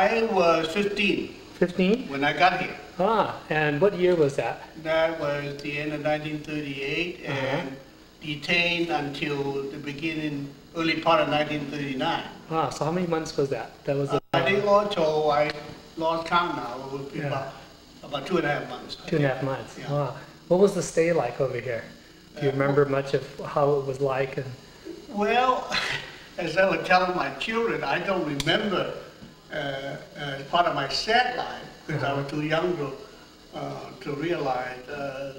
I was 15 15? when I got here. Ah, and what year was that? That was the end of 1938 and detained until the beginning, early part of 1939. Ah, so how many months was that? That was I think also I lost count now. It would be Yeah. about 2.5 months. 2.5 months. Yeah. Ah, what was the stay like over here? Do you remember much of how it was like? And Well, as I was telling my children, I don't remember as part of my sad life because I was too young to realize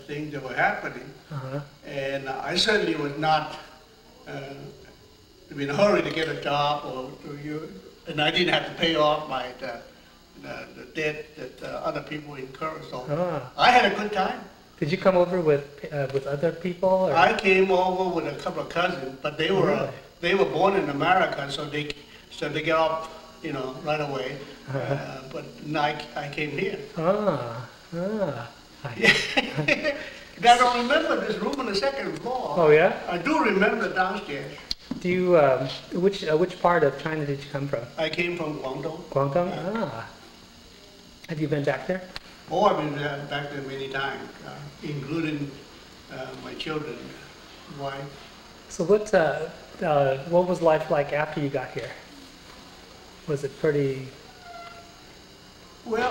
things that were happening. And I certainly was not in a hurry to get a job, and I didn't have to pay off the debt that other people incurred. So I had a good time. did you come over with other people? Or? I came over with a couple of cousins, but they were born in America, so they get off, right away. But I came here. I don't remember this room on the second floor. Oh yeah? I do remember downstairs. Do you which part of China did you come from? I came from Guangdong. Guangdong. Have you been back there? Oh, I've been back there many times, including my children, wife. So what was life like after you got here? Was it pretty? Well,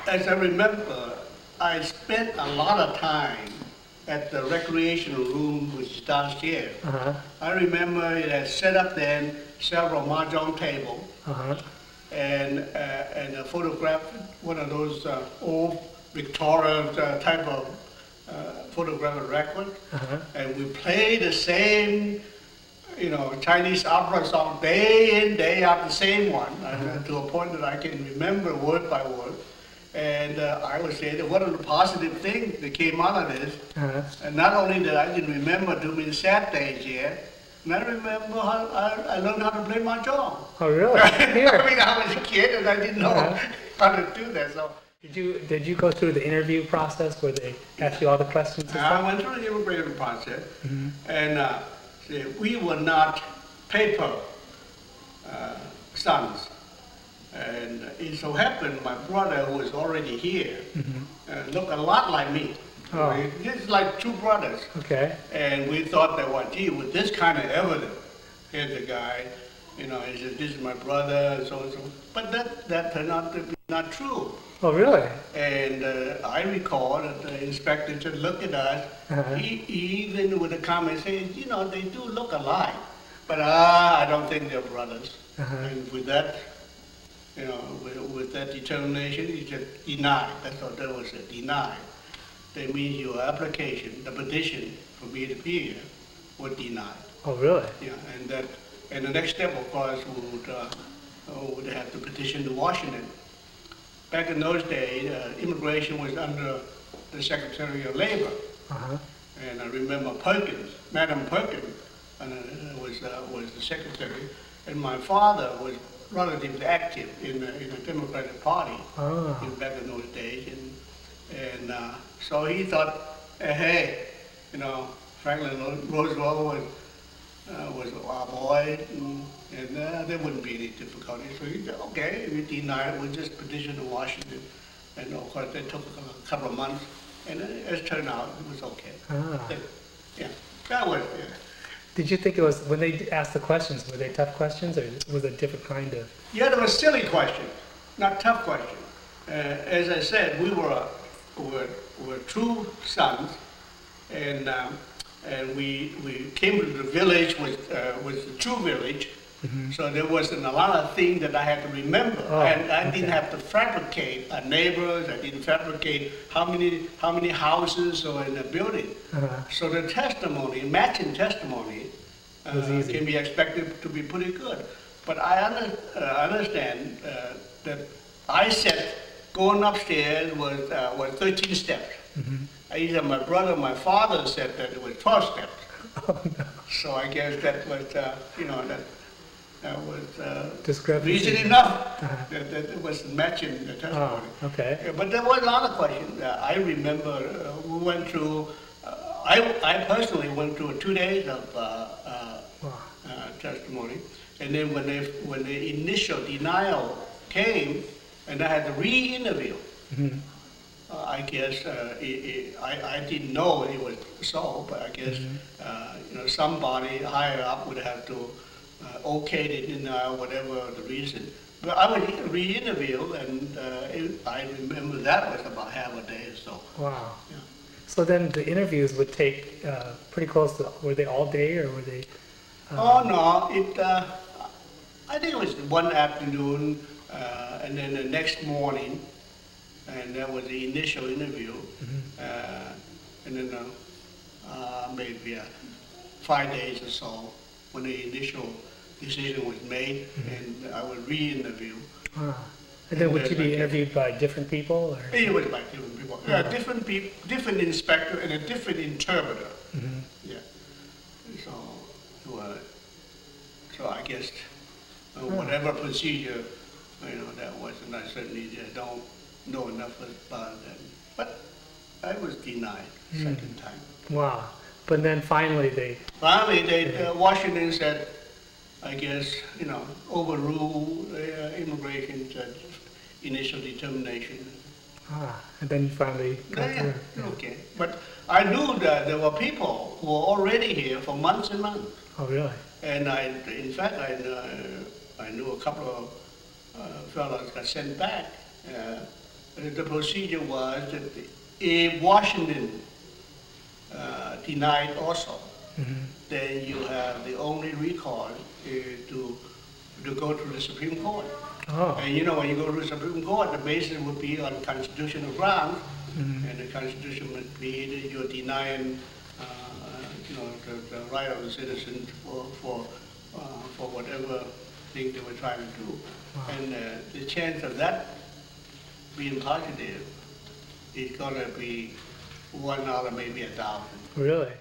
as I remember, I spent a lot of time at the recreational room, which is downstairs. I remember it had set up then several mahjong tables and a photograph, one of those old Victorian type of photographic record, and we played the same, Chinese opera song day in, day out, the same one, to a point that I can remember word by word. And I would say that one of the positive things that came out of this, and not only that I didn't remember too many sad days here, and I remember how I learned how to play mahjong. Oh really? Here. I mean, I was a kid and I didn't know how to do that. So did you go through the interview process where they asked you all the questions? I went through the immigration process, and we were not paper sons. And it so happened my brother, who was already here, looked a lot like me. It's like two brothers. Okay. And we thought that, well, gee, with this kind of evidence, here's a guy, he said, this is my brother, and so and so. But that turned out to be not true. Oh, really? And I recall that the inspector just looked at us, he even with a comment saying, they do look alike. But I don't think they're brothers. And with that, with that determination, he just denied. That's all there was, denied. That means your application, the petition for me to be here, was denied. Oh, really? Yeah, and the next step, of course, would have to petition to Washington. Back in those days, immigration was under the Secretary of Labor. And I remember Perkins, Madam Perkins, was the secretary, and my father was relatively active in the Democratic Party back in those days, and so he thought, hey, Franklin Roosevelt was our boy, and there wouldn't be any difficulty. So he said, okay, if you deny it, we'll just petition to Washington, and of course that took a couple of months, and as it turned out, it was okay. Yeah, that was. Yeah. Did you think it was, when they asked the questions, were they tough questions, or was it a different kind of? Yeah, they were silly questions, not tough questions. As I said, we were true sons, and we came to the village was the true village. So there wasn't a lot of things that I had to remember, and I didn't have to fabricate neighbors. I didn't fabricate how many houses are in a building. So the testimony, matching testimony, can be expected to be pretty good. But I understand that I said going upstairs was 13 steps. Either my brother or my father said that it was 12 steps. Oh, no. So I guess that was that was reason Discrepancy. enough that it was matching the testimony. Okay. But there was a lot of questions. I remember we went through, I personally went through 2 days of testimony. And then when the initial denial came, and I had to re-interview. Mhm. I guess I didn't know it was so, but I guess somebody higher up would have to okay the denial, whatever the reason. But I was re-interviewed, and I remember that was about half a day or so. Wow. Yeah. So then the interviews would take pretty close to, were they all day or were they? Oh no, I think it was one afternoon, and then the next morning, and that was the initial interview, and then maybe 5 days or so when the initial decision was made, and I was re-interviewed. Ah. And then would you be interviewed by different people? Or? It was by different people. Different people, different inspector and a different interpreter. Yeah. So I guess whatever procedure, that was, and I certainly don't know enough about it. But I was denied second time. Wow. But then finally Washington said, I guess, overrule immigration judge initial determination. And then you finally got through. Okay. But I knew that there were people who were already here for months and months. Oh, really? And in fact, I knew a couple of fellows got sent back. The procedure was that if Washington denied also, then you have the only recourse to go to the Supreme Court. Oh. And when you go to the Supreme Court, the basis would be on constitutional grounds, and the Constitution would be that you're denying, the right of the citizens for whatever thing they were trying to do. Wow. And the chance of that being positive is going to be 1 out of maybe 1,000. Really?